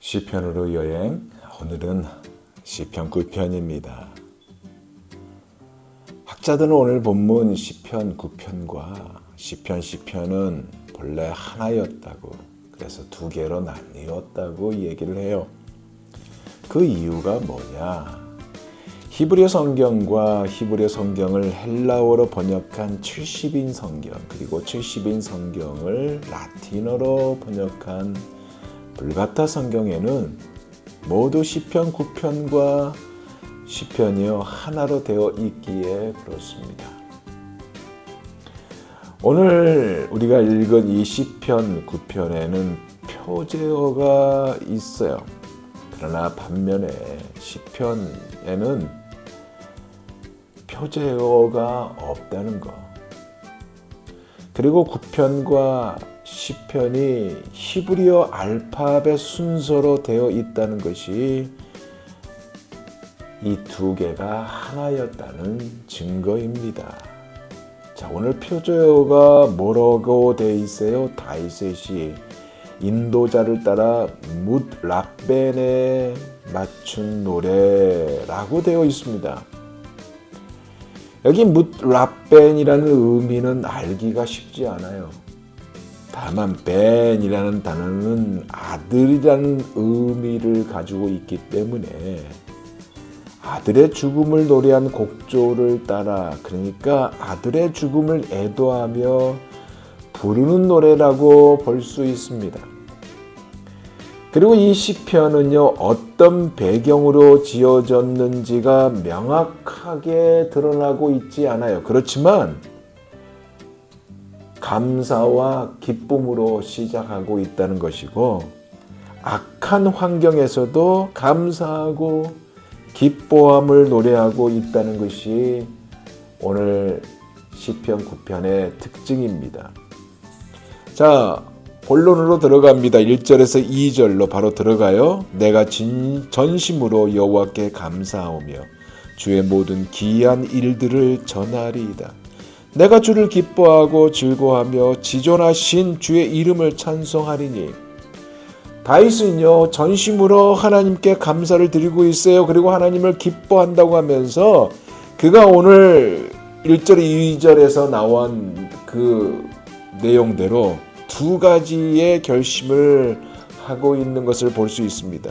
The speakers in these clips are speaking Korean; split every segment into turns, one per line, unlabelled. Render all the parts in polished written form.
시편으로 여행, 오늘은 시편 9편입니다. 학자들은 오늘 본문 시편 9편과 시편은 본래 하나였다고, 그래서 두 개로 나뉘었다고 얘기를 해요. 그 이유가 뭐냐? 히브리 성경과 히브리 성경을 헬라어로 번역한 70인 성경, 그리고 70인 성경을 라틴어로 번역한 불가타 성경에는 모두 시편 9편과 시편이요 하나로 되어 있기에 그렇습니다. 오늘 우리가 읽은 이 시편 9편에는 표제어가 있어요. 그러나 반면에 시편에는 표제어가 없다는 것. 그리고 9편과 시편이 히브리어 알파벳 순서로 되어 있다는 것이 이 두 개가 하나였다는 증거입니다. 자, 오늘 표제어가 뭐라고 되어 있어요? 다이셋이 인도자를 따라 뭇 라벤에 맞춘 노래라고 되어 있습니다. 여기 뭇 라벤이라는 의미는 알기가 쉽지 않아요. 다만 벤이라는 단어는 아들이라는 의미를 가지고 있기 때문에 아들의 죽음을 노래한 곡조를 따라, 그러니까 아들의 죽음을 애도하며 부르는 노래라고 볼 수 있습니다. 그리고 이 시편은요, 어떤 배경으로 지어졌는지가 명확하게 드러나고 있지 않아요. 그렇지만 감사와 기쁨으로 시작하고 있다는 것이고, 악한 환경에서도 감사하고 기뻐함을 노래하고 있다는 것이 오늘 시편 9편의 특징입니다. 자, 본론으로 들어갑니다. 1절에서 2절로 바로 들어가요. 내가 전심으로 여호와께 감사하오며 주의 모든 기이한 일들을 전하리이다. 내가 주를 기뻐하고 즐거워하며 지존하신 주의 이름을 찬송하리니. 다윗은요, 전심으로 하나님께 감사를 드리고 있어요. 그리고 하나님을 기뻐한다고 하면서 그가 오늘 1절, 2절에서 나온 그 내용대로 두 가지의 결심을 하고 있는 것을 볼 수 있습니다.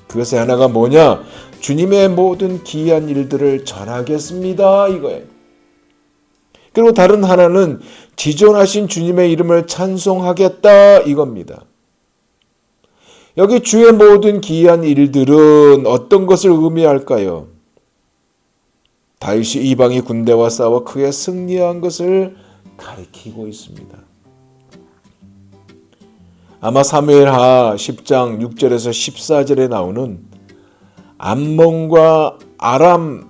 그것의 하나가 뭐냐? 주님의 모든 기이한 일들을 전하겠습니다, 이거예요. 그리고 다른 하나는 지존하신 주님의 이름을 찬송하겠다, 이겁니다. 여기 주의 모든 기이한 일들은 어떤 것을 의미할까요? 다윗이 이방의 군대와 싸워 크게 승리한 것을 가리키고 있습니다. 아마 사무엘하 10장 6절에서 14절에 나오는 암몬과 아람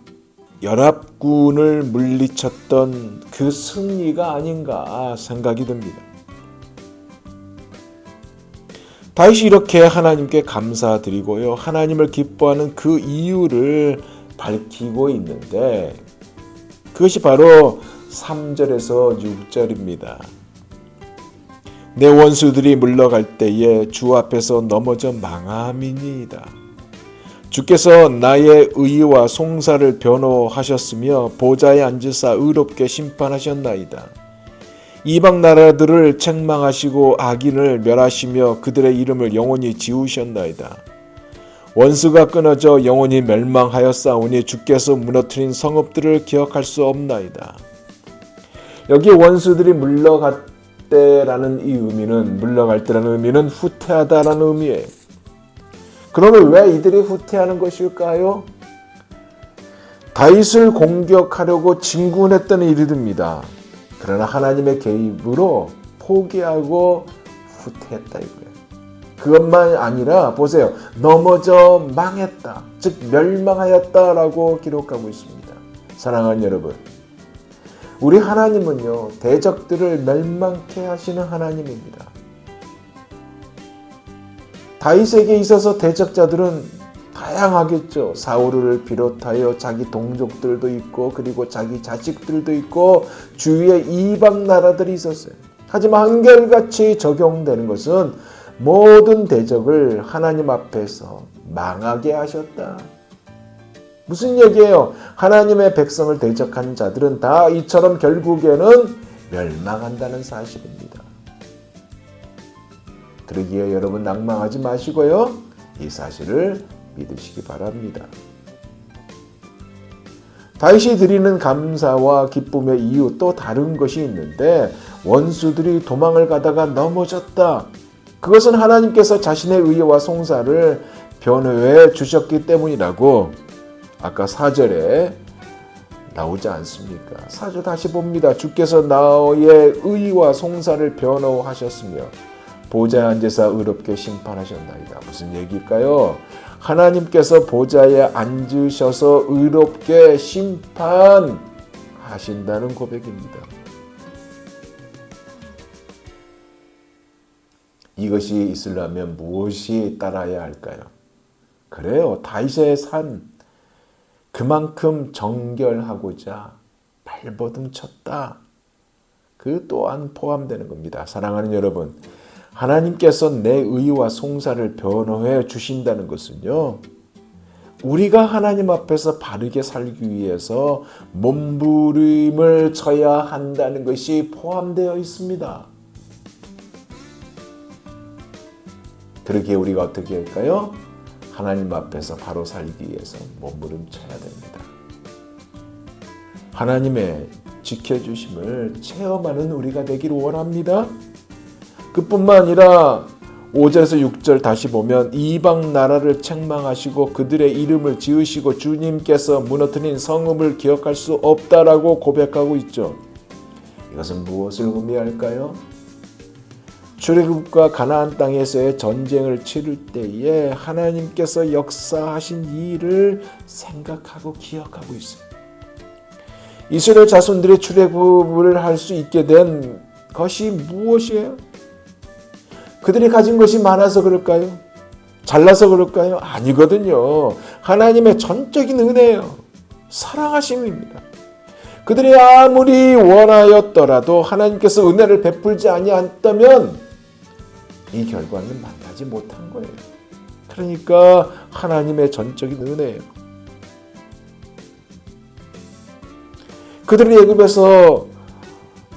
연합군을 물리쳤던 그 승리가 아닌가 생각이 듭니다. 다윗이 이렇게 하나님께 감사드리고요, 하나님을 기뻐하는 그 이유를 밝히고 있는데 그것이 바로 3절에서 6절입니다. 내 원수들이 물러갈 때에 주 앞에서 넘어져 망함이니이다. 주께서 나의 의와 송사를 변호하셨으며 보좌에 앉으사 의롭게 심판하셨나이다. 이방 나라들을 책망하시고 악인을 멸하시며 그들의 이름을 영원히 지우셨나이다. 원수가 끊어져 영원히 멸망하였사오니 주께서 무너뜨린 성읍들을 기억할 수 없나이다. 여기 원수들이 물러갈 때라는 의미는 후퇴하다라는 의미예요. 그러면 왜 이들이 후퇴하는 것일까요? 다윗을 공격하려고 진군했던 이들입니다. 그러나 하나님의 개입으로 포기하고 후퇴했다 이거예요. 그것만 아니라 보세요. 넘어져 망했다. 즉 멸망하였다라고 기록하고 있습니다. 사랑하는 여러분, 우리 하나님은요, 대적들을 멸망케 하시는 하나님입니다. 다윗에게 있어서 대적자들은 다양하겠죠. 사울을 비롯하여 자기 동족들도 있고, 그리고 자기 자식들도 있고, 주위에 이방 나라들이 있었어요. 하지만 한결같이 적용되는 것은 모든 대적을 하나님 앞에서 망하게 하셨다. 무슨 얘기예요? 하나님의 백성을 대적한 자들은 다 이처럼 결국에는 멸망한다는 사실입니다. 그러기에 여러분 낭망하지 마시고요. 이 사실을 믿으시기 바랍니다. 다윗이 드리는 감사와 기쁨의 이유 또 다른 것이 있는데 원수들이 도망을 가다가 넘어졌다. 그것은 하나님께서 자신의 의와 송사를 변호해 주셨기 때문이라고 아까 4절에 나오지 않습니까? 4절 다시 봅니다. 주께서 나의 의와 송사를 변호하셨으며 보좌에 앉으사 의롭게 심판하셨나이다. 무슨 얘기일까요? 하나님께서 보좌에 앉으셔서 의롭게 심판하신다는 고백입니다. 이것이 있으려면 무엇이 따라야 할까요? 그래요. 다윗의 삶 그만큼 정결하고자 발버둥 쳤다. 그 또한 포함되는 겁니다. 사랑하는 여러분, 하나님께서 내 의와 송사를 변호해 주신다는 것은요, 우리가 하나님 앞에서 바르게 살기 위해서 몸부림을 쳐야 한다는 것이 포함되어 있습니다. 그러기에 우리가 어떻게 할까요? 하나님 앞에서 바로 살기 위해서 몸부림 쳐야 됩니다. 하나님의 지켜주심을 체험하는 우리가 되기를 원합니다. 그뿐만 아니라 5절에서 6절 다시 보면 이방 나라를 책망하시고 그들의 이름을 지으시고 주님께서 무너뜨린 성읍을 기억할 수 없다라고 고백하고 있죠. 이것은 무엇을 의미할까요? 출애굽과 가나안 땅에서의 전쟁을 치를 때에 하나님께서 역사하신 이 일을 생각하고 기억하고 있어요. 이스라엘 자손들이 출애굽을 할 수 있게 된 것이 무엇이에요? 그들이 가진 것이 많아서 그럴까요? 잘나서 그럴까요? 아니거든요. 하나님의 전적인 은혜예요. 사랑하심입니다. 그들이 아무리 원하였더라도 하나님께서 은혜를 베풀지 아니했다면 이 결과는 만나지 못한 거예요. 그러니까 하나님의 전적인 은혜예요. 그들이 애굽에서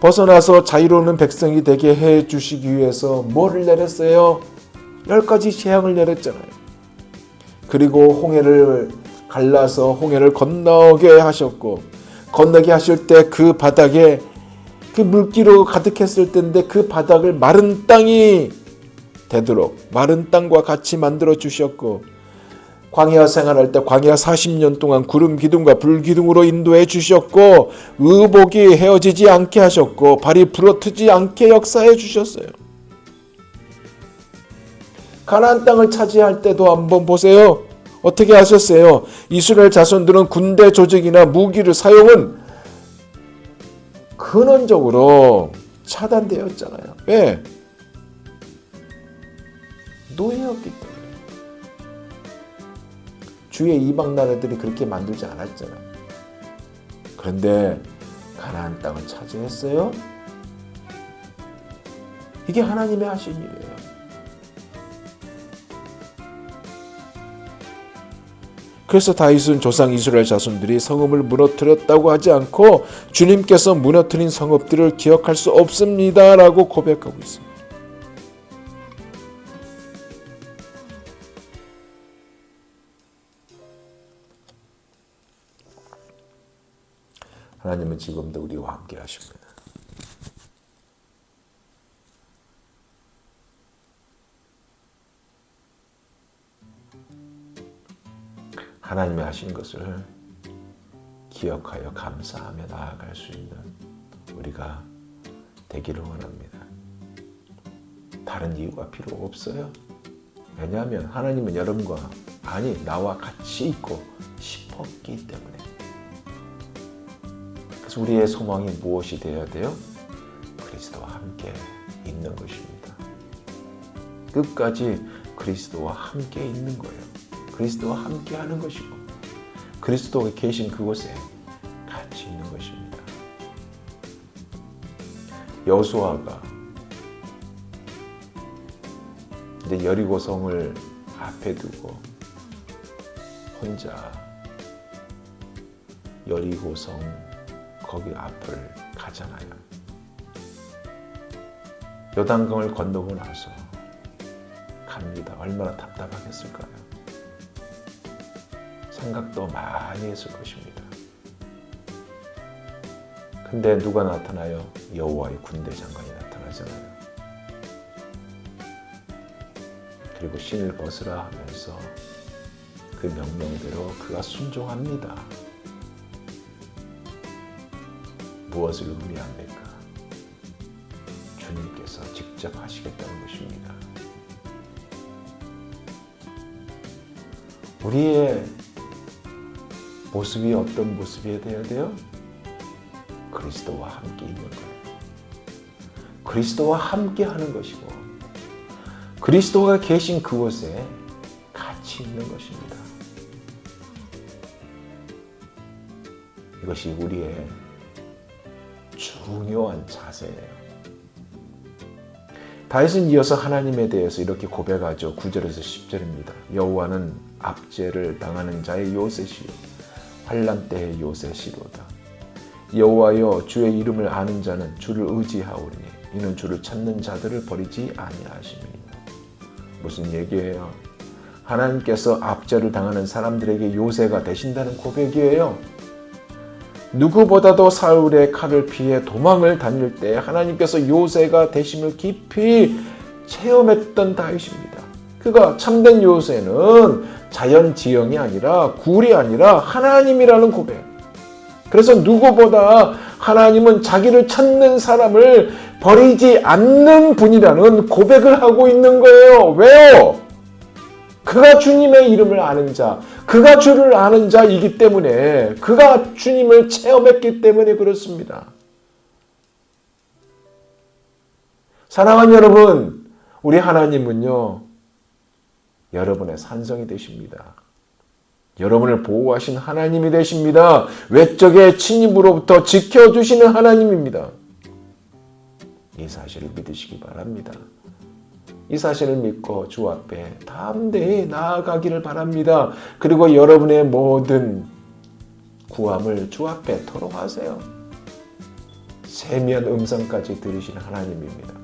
벗어나서 자유로운 백성이 되게 해주시기 위해서 뭐를 내렸어요? 10가지 재앙을 내렸잖아요. 그리고 홍해를 갈라서 홍해를 건너게 하셨고, 건너게 하실 때 그 바닥에 그 물기로 가득했을 때인데 그 바닥을 마른 땅이 되도록 마른 땅과 같이 만들어 주셨고, 광야 생활할 때 광야 40년 동안 구름 기둥과 불 기둥으로 인도해 주셨고, 의복이 헤어지지 않게 하셨고 발이 부러뜨지 않게 역사해 주셨어요. 가나안 땅을 차지할 때도 한번 보세요. 어떻게 하셨어요? 이스라엘 자손들은 군대 조직이나 무기를 사용은 근원적으로 차단되었잖아요. 왜? 노예였기 때문에. 주의 이방 나라들이 그렇게 만들지 않았잖아요. 그런데 가나안 땅을 차지했어요. 이게 하나님의 하신 일이에요. 그래서 다윗은 조상 이스라엘 자손들이 성읍을 무너뜨렸다고 하지 않고 주님께서 무너뜨린 성읍들을 기억할 수 없습니다라고 고백하고 있습니다. 하나님은 지금도 우리와 함께 하십니다. 하나님이 하신 것을 기억하여 감사하며 나아갈 수 있는 우리가 되기를 원합니다. 다른 이유가 필요 없어요. 왜냐하면 하나님은 여러분과 나와 같이 있고 싶었기 때문에. 그래서 우리의 소망이 무엇이 되어야 돼요? 그리스도와 함께 있는 것입니다. 끝까지 그리스도와 함께 있는 거예요. 그리스도와 함께 하는 것이고 그리스도가 계신 그곳에 같이 있는 것입니다. 여호수아가 이제 여리고성을 앞에 두고 혼자 여리고성 거기 앞을 가잖아요. 요단강을 건너고 나서 갑니다. 얼마나 답답하겠을까요? 생각도 많이 했을 것입니다. 근데 누가 나타나요? 여호와의 군대 장관이 나타나잖아요. 그리고 신을 벗으라 하면서 그 명령대로 그가 순종합니다. 무엇을 의미합니까? 주님께서 직접 하시겠다는 것입니다. 우리의 모습이 어떤 모습이 되어야 돼요? 그리스도와 함께 있는 거예요. 그리스도와 함께 하는 것이고 그리스도가 계신 그곳에 같이 있는 것입니다. 이것이 우리의 중요한 자세예요. 다윗은 이어서 하나님에 대해서 이렇게 고백하죠. 9절에서 10절입니다. 여호와는 압제를 당하는 자의 요새시요 환난 때의 요새시로다. 여호와여 주의 이름을 아는 자는 주를 의지하오니 이는 주를 찾는 자들을 버리지 아니하심이니라. 무슨 얘기예요? 하나님께서 압제를 당하는 사람들에게 요새가 되신다는 고백이에요. 누구보다도 사울의 칼을 피해 도망을 다닐 때 하나님께서 요새가 되심을 깊이 체험했던 다윗입니다. 그가 참된 요새는 자연지형이 아니라 굴이 아니라 하나님이라는 고백. 그래서 누구보다 하나님은 자기를 찾는 사람을 버리지 않는 분이라는 고백을 하고 있는 거예요. 왜요? 그가 주님의 이름을 아는 자, 그가 주를 아는 자이기 때문에, 그가 주님을 체험했기 때문에 그렇습니다. 사랑하는 여러분, 우리 하나님은요, 여러분의 산성이 되십니다. 여러분을 보호하신 하나님이 되십니다. 외적의 침입으로부터 지켜주시는 하나님입니다. 이 사실을 믿으시기 바랍니다. 이 사실을 믿고 주 앞에 담대히 나아가기를 바랍니다. 그리고 여러분의 모든 구함을 주 앞에 토로하세요. 세미한 음성까지 들으시는 하나님입니다.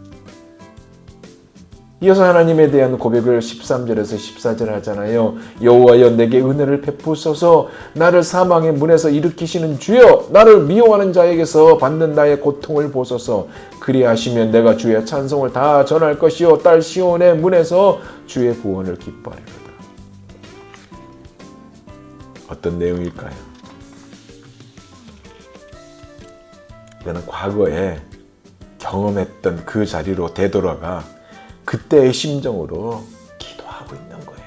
이어서 하나님에 대한 고백을 13절에서 14절 하잖아요. 여호와여 내게 은혜를 베푸소서. 나를 사망의 문에서 일으키시는 주여, 나를 미워하는 자에게서 받는 나의 고통을 보소서. 그리하시면 내가 주의 찬송을 다 전할 것이요 딸 시온의 문에서 주의 구원을 기뻐하리로다. 어떤 내용일까요? 이거는 과거에 경험했던 그 자리로 되돌아가 그때의 심정으로 기도하고 있는 거예요.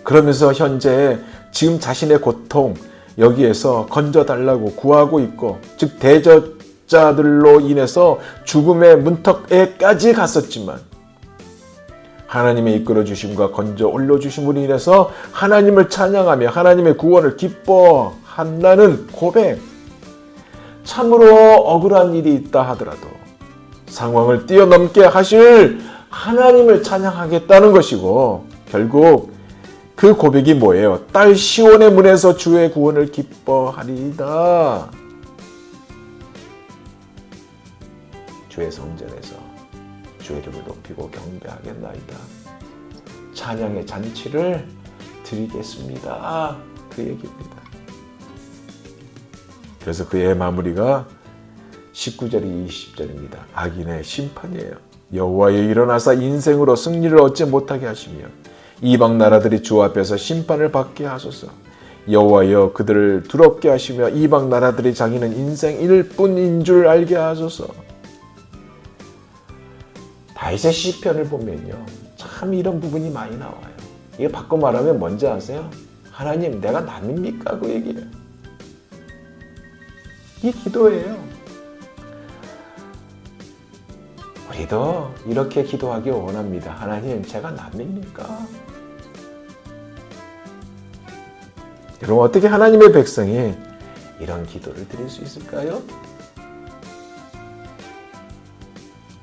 그러면서 현재 지금 자신의 고통 여기에서 건져달라고 구하고 있고, 즉 대적자들로 인해서 죽음의 문턱에까지 갔었지만 하나님의 이끌어 주심과 건져 올려 주심으로 인해서 하나님을 찬양하며 하나님의 구원을 기뻐한다는 고백. 참으로 억울한 일이 있다 하더라도 상황을 뛰어넘게 하실 하나님을 찬양하겠다는 것이고, 결국 그 고백이 뭐예요? 딸 시온의 문에서 주의 구원을 기뻐하리이다. 주의 성전에서 주의 이름을 높이고 경배하겠나이다. 찬양의 잔치를 드리겠습니다. 그 얘기입니다. 그래서 그의 마무리가 19절이 20절입니다. 악인의 심판이에요. 여호와여 일어나사 인생으로 승리를 얻지 못하게 하시며 이방 나라들이 주 앞에서 심판을 받게 하소서. 여호와여 그들을 두렵게 하시며 이방 나라들이 자기는 인생일 뿐인 줄 알게 하소서. 다윗의 시편을 보면요, 참 이런 부분이 많이 나와요. 이게 바꿔 말하면 뭔지 아세요? 하나님 내가 남입니까? 그 얘기예요. 이 기도예요. 우리도 이렇게 기도하기 원합니다. 하나님, 제가 남입니까? 여러분, 어떻게 하나님의 백성이 이런 기도를 드릴 수 있을까요?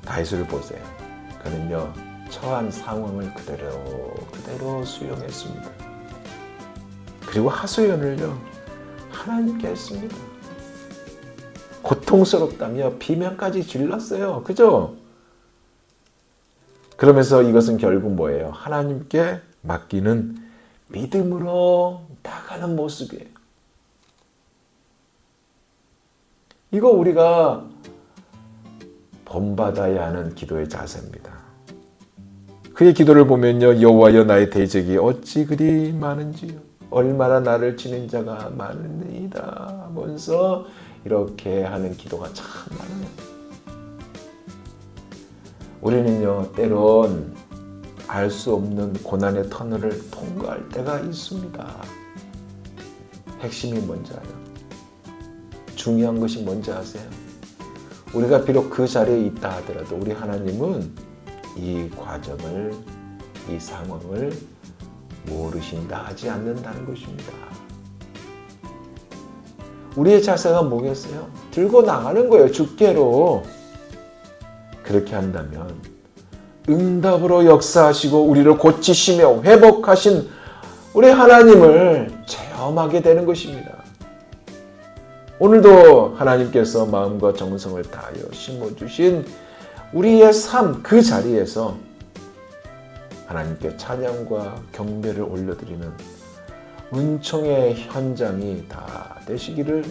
다윗을 보세요. 그는요 처한 상황을 그대로 수용했습니다. 그리고 하소연을요 하나님께 했습니다. 고통스럽다며 비명까지 질렀어요. 그죠? 그러면서 이것은 결국 뭐예요? 하나님께 맡기는 믿음으로 나가는 모습이에요. 이거 우리가 본받아야 하는 기도의 자세입니다. 그의 기도를 보면요, 여호와여 나의 대적이 어찌 그리 많은지요. 얼마나 나를 치는 자가 많으니이다 하면서 이렇게 하는 기도가 참 많아요. 우리는요 때론 알 수 없는 고난의 터널을 통과할 때가 있습니다. 핵심이 뭔지 알아요? 중요한 것이 뭔지 아세요? 우리가 비록 그 자리에 있다 하더라도 우리 하나님은 이 과정을, 이 상황을 모르신다 하지 않는다는 것입니다. 우리의 자세가 뭐겠어요? 들고 나가는 거예요. 죽게로. 그렇게 한다면 응답으로 역사하시고 우리를 고치시며 회복하신 우리 하나님을 체험하게 되는 것입니다. 오늘도 하나님께서 마음과 정성을 다하여 심어주신 우리의 삶 그 자리에서 하나님께 찬양과 경배를 올려드리는 은총의 현장이 다 되시기를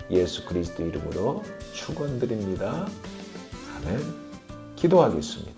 예수 그리스도 이름으로 축원드립니다. 아멘. 기도하겠습니다.